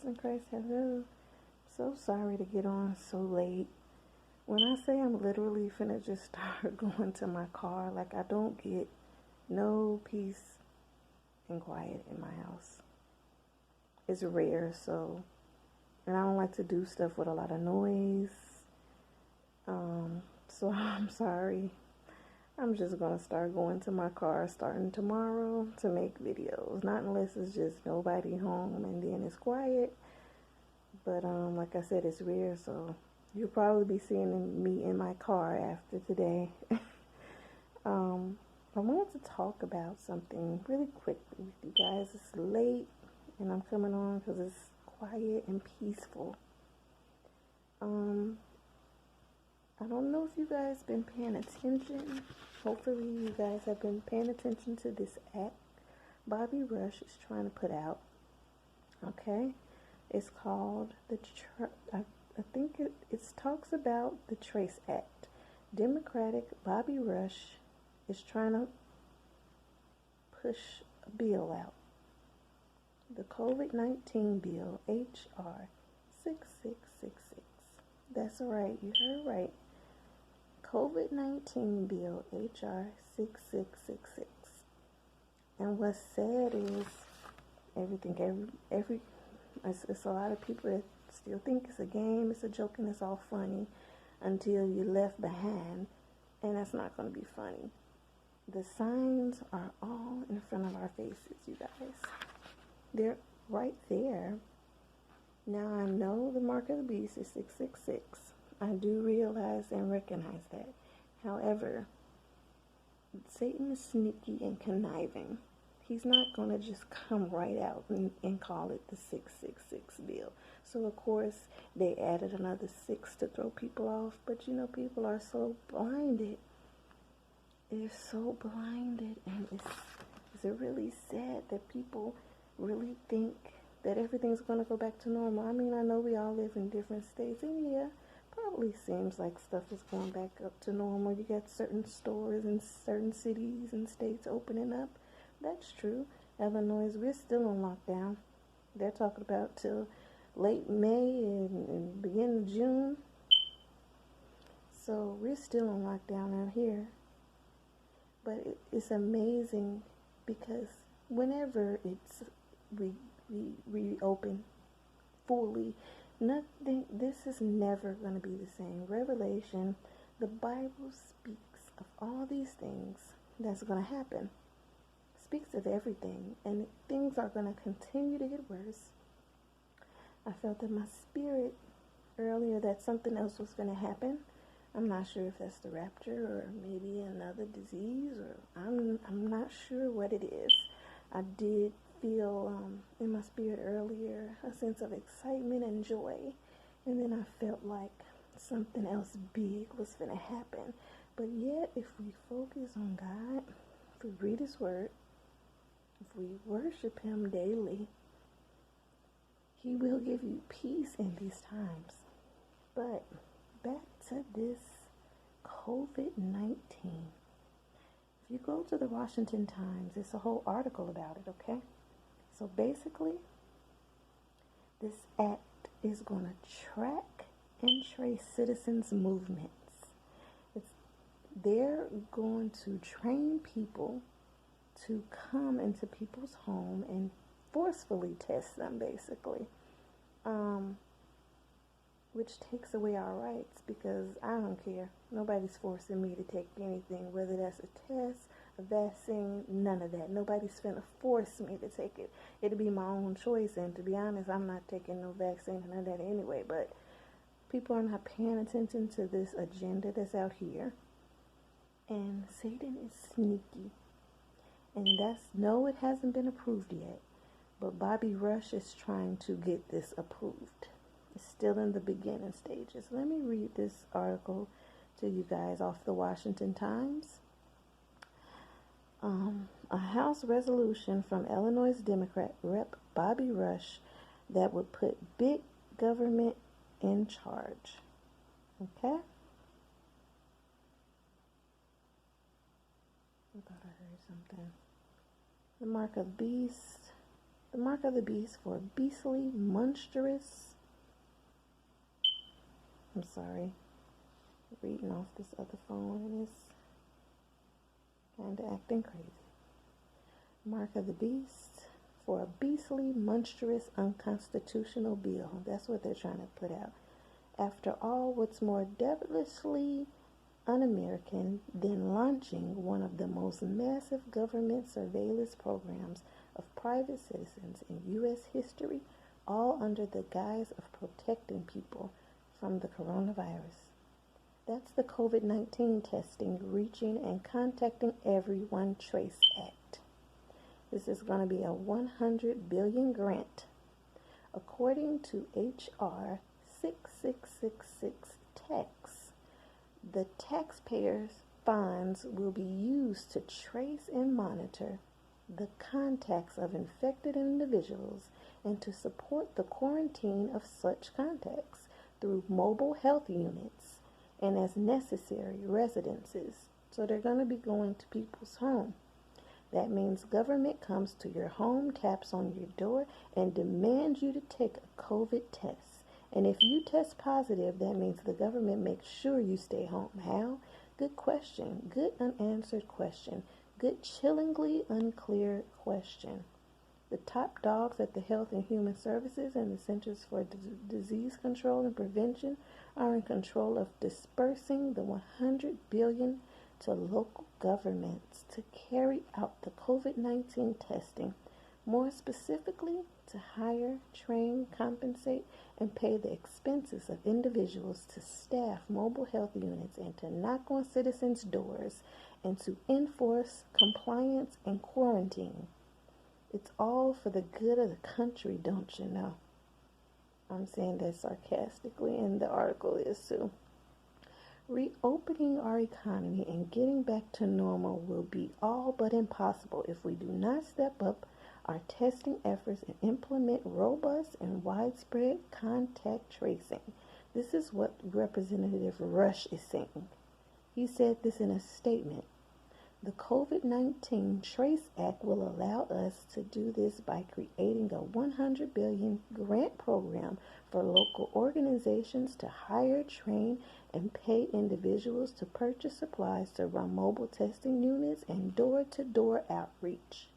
sisters in Christ, hello. So sorry to get on so late. When I say I'm literally finna just start going to my car, like I don't get no peace and quiet in my house. It's rare, and I don't like to do stuff with a lot of noise. So I'm sorry. I'm just gonna start going to my car starting tomorrow to make videos. Not unless it's just nobody home and then it's quiet. But like I said, it's rare, so you'll probably be seeing me in my car after today. I wanted to talk about something really quickly with you guys. It's late and I'm coming on because it's quiet and peaceful. I don't know if you guys been paying attention. Hopefully you guys have been paying attention to this act Bobby Rush is trying to put out. Okay? It's called I think it talks about the Trace Act. Democratic Bobby Rush is trying to push a bill out. The COVID-19 bill, H.R. 6666. That's right, you heard right. COVID-19 bill, H.R. 6666. And what's sad is it's a lot of people that still think it's a game, it's a joke, and it's all funny until you're left behind, and that's not going to be funny. The signs are all in front of our faces, you guys. They're right there. Now, I know the mark of the beast is 666. I do realize and recognize that. However, Satan is sneaky and conniving. He's not going to just come right out and call it the 666 bill. So, of course, they added another 6 to throw people off. But, people are so blinded. They're so blinded. And it's really sad that people really think that everything's going to go back to normal. I mean, I know we all live in different states. And, yeah, probably seems like stuff is going back up to normal. You got certain stores in certain cities and states opening up. That's true. Illinois, we're still on lockdown. They're talking about till late May and beginning of June. So we're still on lockdown out here. But it's amazing because whenever we reopen fully, this is never going to be the same. Revelation, the Bible speaks of all these things that's going to happen. Speaks of everything, and things are going to continue to get worse. I felt in my spirit earlier that something else was going to happen. I'm not sure if that's the rapture or maybe another disease, or I'm not sure what it is. I did feel in my spirit earlier a sense of excitement and joy, and then I felt like something else big was going to happen. But yet, if we focus on God, if we read His Word, if we worship Him daily, He will give you peace in these times. But back to this COVID-19. If you go to the Washington Times, it's a whole article about it, okay? So basically, this act is going to track and trace citizens' movements. They're going to train people to come into people's home and forcefully test them, basically, which takes away our rights, because I don't care. Nobody's forcing me to take anything, whether that's a test, a vaccine, none of that. Nobody's finna force me to take it. It'll be my own choice, and to be honest, I'm not taking no vaccine, none of that anyway. But people are not paying attention to this agenda that's out here, and Satan is sneaky. And no, it hasn't been approved yet. But Bobby Rush is trying to get this approved. It's still in the beginning stages. Let me read this article to you guys off the Washington Times. A House resolution from Illinois Democrat Rep. Bobby Rush that would put big government in charge. Okay? I thought I heard something. The mark of the beast. The mark of the beast for beastly, monstrous. I'm sorry. Reading off this other phone and it's kind of acting crazy. Mark of the beast for a beastly, monstrous, unconstitutional bill. That's what they're trying to put out. After all, what's more devilishly un-American than launching one of the most massive government surveillance programs of private citizens in U.S. history, all under the guise of protecting people from the coronavirus? That's the COVID-19 testing, reaching, and contacting everyone Trace Act. This is going to be a $100 billion grant. According to R.6666 tax, the taxpayers' funds will be used to trace and monitor the contacts of infected individuals and to support the quarantine of such contacts through mobile health units and, as necessary, residences. So they're going to be going to people's home. That means government comes to your home, taps on your door, and demands you to take a COVID test. And if you test positive, that means the government makes sure you stay home. How? Good question. Good unanswered question. Good chillingly unclear question. The top dogs at the Health and Human Services and the Centers for Disease Control and Prevention are in control of dispersing the $100 billion to local governments to carry out the COVID-19 testing, more specifically to hire, train, compensate, and pay the expenses of individuals to staff mobile health units and to knock on citizens' doors and to enforce compliance and quarantine. It's all for the good of the country, don't you know? I'm saying that sarcastically, and the article is too. Reopening our economy and getting back to normal will be all but impossible if we do not step up our testing efforts and implement robust and widespread contact tracing. This is what Representative Rush is saying. He said this in a statement. The COVID-19 Trace Act will allow us to do this by creating a $100 billion grant program for local organizations to hire, train, and pay individuals to purchase supplies to run mobile testing units and door-to-door outreach.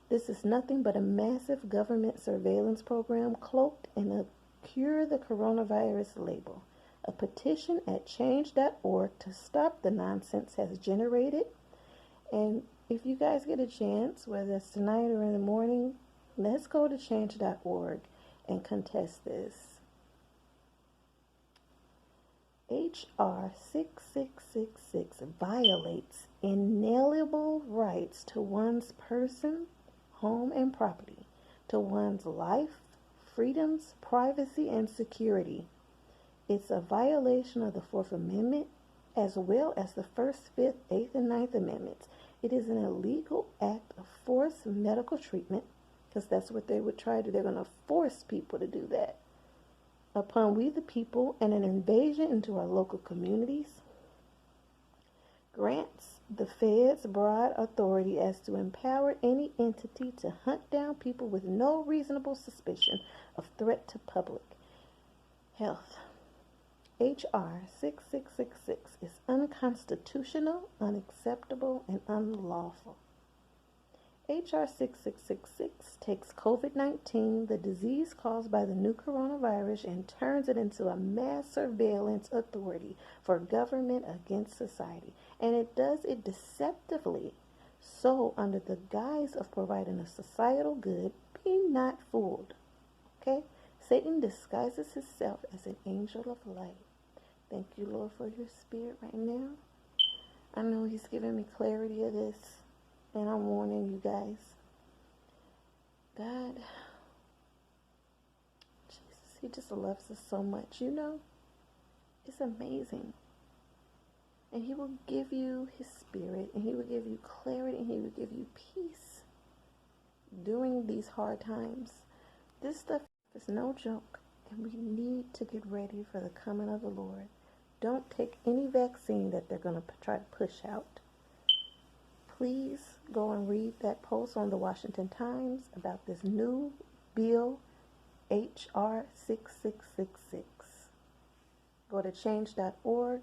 This is nothing but a massive government surveillance program cloaked in a cure the coronavirus label. A petition at change.org to stop the nonsense has generated. And if you guys get a chance, whether it's tonight or in the morning, let's go to change.org and contest this. H.R. 6666 violates inalienable rights to one's person, home, and property, to one's life, freedoms, privacy, and security. It's a violation of the Fourth Amendment as well as the First, Fifth, Eighth, and Ninth Amendments. It is an illegal act of forced medical treatment, because that's what they would try to do. They're going to force people to do that upon we the people, and an invasion into our local communities. Grants the feds broad authority as to empower any entity to hunt down people with no reasonable suspicion of threat to public health. H.R. 6666 is unconstitutional, unacceptable, and unlawful. H.R. 6666 takes COVID-19, the disease caused by the new coronavirus, and turns it into a mass surveillance authority for government against society. And it does it deceptively, so under the guise of providing a societal good. Be not fooled. Okay? Satan disguises himself as an angel of light. Thank you, Lord, for your spirit right now. I know he's giving me clarity of this, and I'm warning you guys. God, Jesus, he just loves us so much, you know? It's amazing. And he will give you his spirit, and he will give you clarity, and he will give you peace during these hard times. This stuff is no joke, and we need to get ready for the coming of the Lord. Don't take any vaccine that they're going to try to push out. Please go and read that post on the Washington Times about this new bill, HR 6666. Go to change.org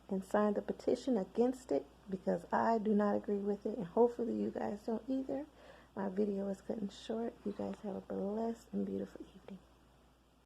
and sign the petition against it, because I do not agree with it, and hopefully you guys don't either. My video is cutting short. You guys have a blessed and beautiful evening.